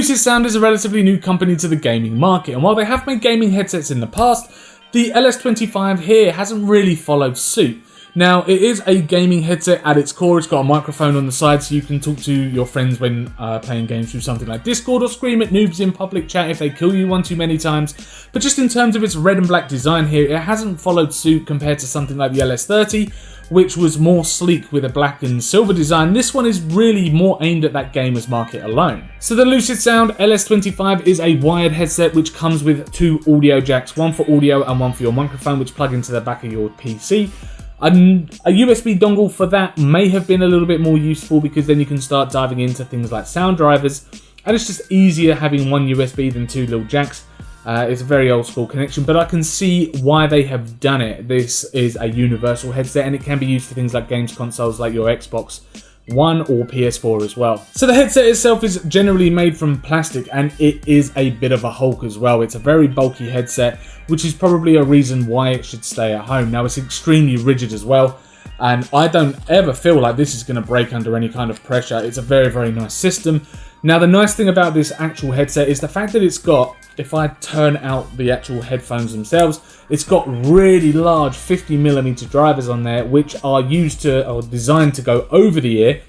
LucidSound is a relatively new company to the gaming market, and while they have made gaming headsets in the past, the LS25 here hasn't really followed suit. Now, it is a gaming headset at its core. It's got a microphone on the side so you can talk to your friends when playing games through something like Discord, or scream at noobs in public chat if they kill you one too many times. But just in terms of its red and black design here, it hasn't followed suit compared to something like the LS30, which was more sleek with a black and silver design. This one is really more aimed at that gamers market alone. So the LucidSound LS25 is a wired headset which comes with two audio jacks, one for audio and one for your microphone, which plug into the back of your PC. A USB dongle for that may have been a little bit more useful, because then you can start diving into things like sound drivers, and it's just easier having one USB than two little jacks. It's a very old school connection, but I can see why they have done it. This is a universal headset, and it can be used for things like games consoles like your Xbox One or PS4 as well. So the headset itself is generally made from plastic, and it is a bit of a hulk as well. It's a very bulky headset, which is probably a reason why it should stay at home. Now, it's extremely rigid as well, and I don't ever feel like this is going to break under any kind of pressure. It's a very, very nice system. Now, the nice thing about this actual headset is the fact that it's got, if I turn out the actual headphones themselves, it's got really large 50mm drivers on there, which are designed to go over the ear.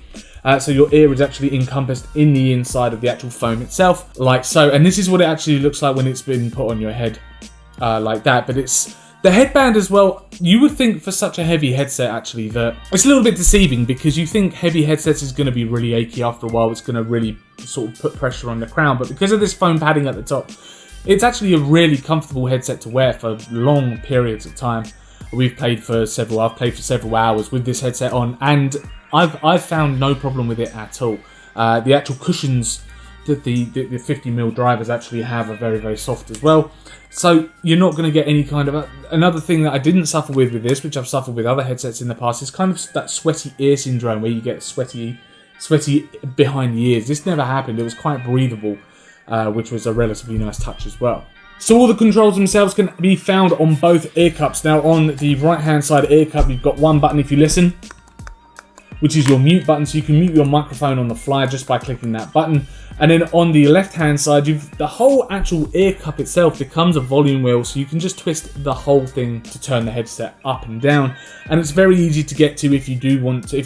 So your ear is actually encompassed in the inside of the actual foam itself, like so. And this is what it actually looks like when it's been put on your head, like that. But it's the headband as well. You would think for such a heavy headset actually that it's a little bit deceiving, because you think heavy headsets is going to be really achy after a while. It's going to really sort of put pressure on the crown, but because of this foam padding at the top, it's actually a really comfortable headset to wear for long periods of time. I've played for several hours with this headset on, and I've found no problem with it at all. The actual cushions that the 50mm drivers actually have are very, very soft as well. So you're not going to get any kind of... Another thing that I didn't suffer with this, which I've suffered with other headsets in the past, is kind of that sweaty ear syndrome where you get sweaty behind the ears. This never happened. It was quite breathable, which was a relatively nice touch as well. So all the controls themselves can be found on both ear cups. Now, on the right hand side ear cup, you've got one button if you listen, which is your mute button, so you can mute your microphone on the fly just by clicking that button. And then on the left hand side, the whole actual ear cup itself becomes a volume wheel, so you can just twist the whole thing to turn the headset up and down. And it's very easy to get to if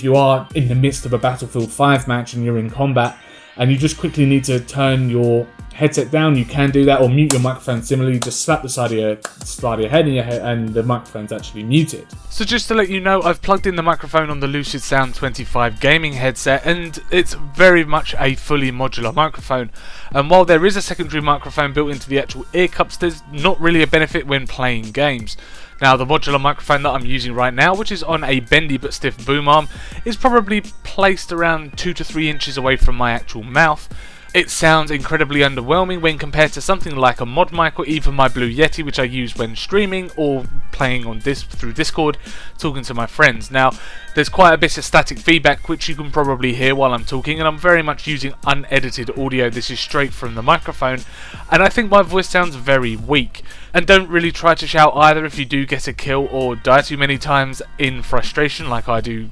you are in the midst of a Battlefield 5 match and you're in combat, and you just quickly need to turn your headset down, you can do that, or mute your microphone similarly. Just slap the side of your head and the microphone's actually muted. So just to let you know, I've plugged in the microphone on the LucidSound 25 gaming headset, and it's very much a fully modular microphone. And while there is a secondary microphone built into the actual ear cups, there's not really a benefit when playing games. Now, the modular microphone that I'm using right now, which is on a bendy but stiff boom arm, is probably placed around 2 to 3 inches away from my actual mouth. It sounds incredibly underwhelming when compared to something like a mod mic or even my Blue Yeti, which I use when streaming or playing on through Discord, talking to my friends. Now, there's quite a bit of static feedback, which you can probably hear while I'm talking, and I'm very much using unedited audio. This is straight from the microphone, and I think my voice sounds very weak. And don't really try to shout either if you do get a kill or die too many times in frustration, like I do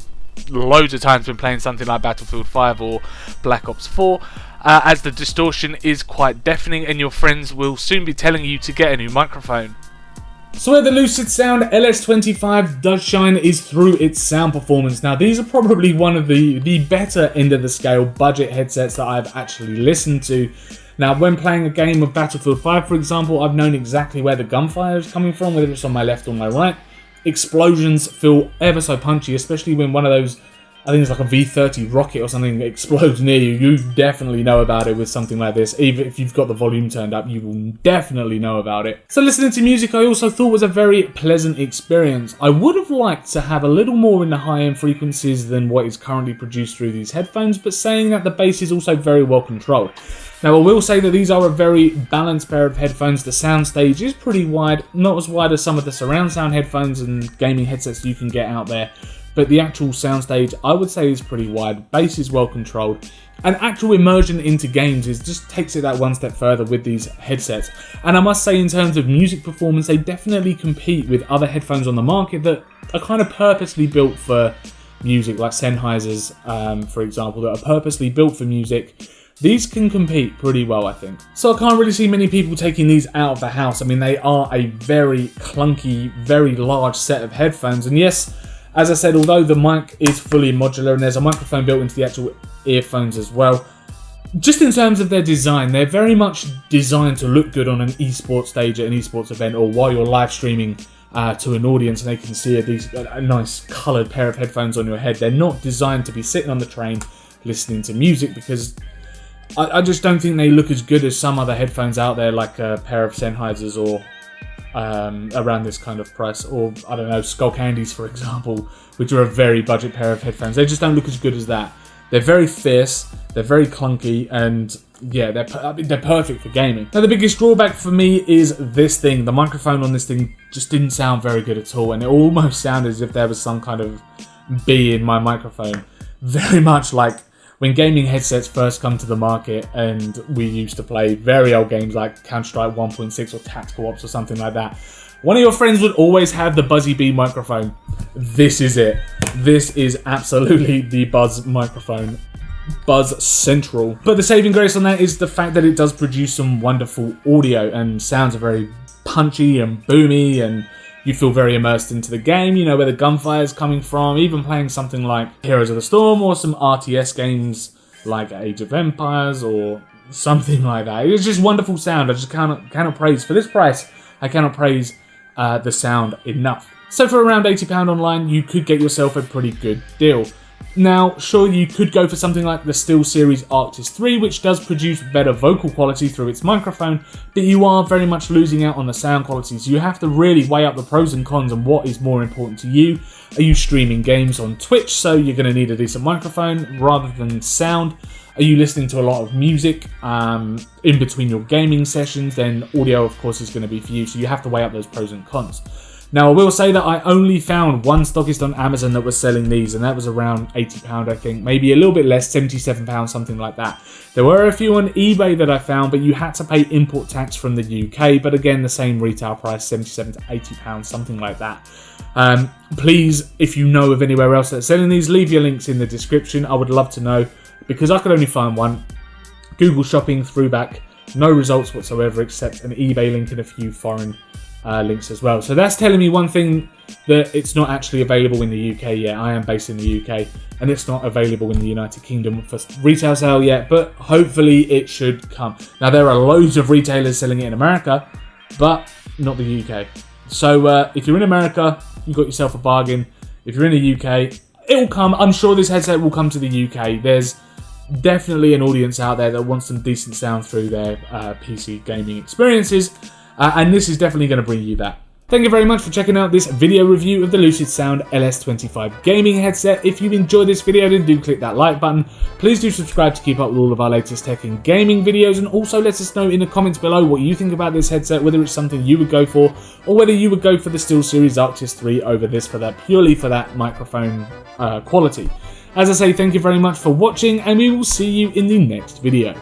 loads of times when playing something like Battlefield 5 or Black Ops 4, as the distortion is quite deafening, and your friends will soon be telling you to get a new microphone. So where the LucidSound LS25 does shine is through its sound performance. Now, these are probably one of the better end of the scale budget headsets that I've actually listened to. Now, when playing a game of Battlefield 5, for example, I've known exactly where the gunfire is coming from, whether it's on my left or my right. Explosions feel ever so punchy, especially when one of those, I think it's like a V30 rocket or something, explodes near you. You definitely know about it with something like this. Even if you've got the volume turned up, you will definitely know about it. So listening to music, I also thought was a very pleasant experience. I would have liked to have a little more in the high-end frequencies than what is currently produced through these headphones, but saying that, the bass is also very well controlled. Now, I will say that these are a very balanced pair of headphones. The soundstage is pretty wide, not as wide as some of the surround sound headphones and gaming headsets you can get out there, but the actual soundstage, I would say, is pretty wide. Bass is well controlled, and actual immersion into games just takes it that one step further with these headsets. And I must say, in terms of music performance, they definitely compete with other headphones on the market that are kind of purposely built for music, like Sennheisers, for example, that are purposely built for music. these can compete pretty well, I think. So I can't really see many people taking these out of the house. I mean, they are a very clunky, very large set of headphones. And yes, as I said, although the mic is fully modular and there's a microphone built into the actual earphones as well, just in terms of their design, they're very much designed to look good on an eSports stage at an eSports event, or while you're live streaming to an audience and they can see a nice coloured pair of headphones on your head. They're not designed to be sitting on the train listening to music, because I just don't think they look as good as some other headphones out there, like a pair of Sennheisers or around this kind of price, or I don't know, Skull Candies for example, which are a very budget pair of headphones. They just don't look as good as that. They're very fierce, they're very clunky, and yeah, they're perfect for gaming. Now the biggest drawback for me is this thing. The microphone on this thing just didn't sound very good at all, and it almost sounded as if there was some kind of bee in my microphone. Very much like when gaming headsets first come to the market and we used to play very old games like Counter-Strike 1.6 or Tactical Ops or something like that. One of your friends would always have the Buzzy Bee microphone. This is it. This is absolutely the Buzz microphone. Buzz Central. But the saving grace on that is the fact that it does produce some wonderful audio, and sounds are very punchy and boomy, and you feel very immersed into the game. You know where the gunfire is coming from. Even playing something like Heroes of the Storm or some RTS games like Age of Empires or something like that. It's just wonderful sound. I just cannot praise, for this price, I cannot praise the sound enough. So for around £80 online, you could get yourself a pretty good deal. Now, sure, you could go for something like the SteelSeries Arctis 3, which does produce better vocal quality through its microphone, but you are very much losing out on the sound quality, so you have to really weigh up the pros and cons and what is more important to you. Are you streaming games on Twitch, so you're going to need a decent microphone rather than sound? Are you listening to a lot of music in between your gaming sessions? Then audio, of course, is going to be for you, so you have to weigh up those pros and cons. Now, I will say that I only found one stockist on Amazon that was selling these, and that was around £80, I think. Maybe a little bit less, £77, something like that. There were a few on eBay that I found, but you had to pay import tax from the UK. But again, the same retail price, £77 to £80, something like that. Please, if you know of anywhere else that's selling these, leave your links in the description. I would love to know, because I could only find one. Google Shopping threw back no results whatsoever, except an eBay link and a few foreign links as well. So that's telling me one thing, that it's not actually available in the UK yet. I am based in the UK, and it's not available in the United Kingdom for retail sale yet, but hopefully it should come. Now, there are loads of retailers selling it in America, but not the UK. So if you're in America, you got yourself a bargain. If you're in the UK, it will come. I'm sure this headset will come to the UK. There's definitely an audience out there that wants some decent sound through their PC gaming experiences. And this is definitely going to bring you that. Thank you very much for checking out this video review of the LucidSound LS25 gaming headset. If you enjoyed this video, then do click that like button. Please do subscribe to keep up with all of our latest tech and gaming videos, and also let us know in the comments below what you think about this headset, whether it's something you would go for, or whether you would go for the SteelSeries Arctis 3 over this purely for that microphone quality. As I say, thank you very much for watching, and we will see you in the next video.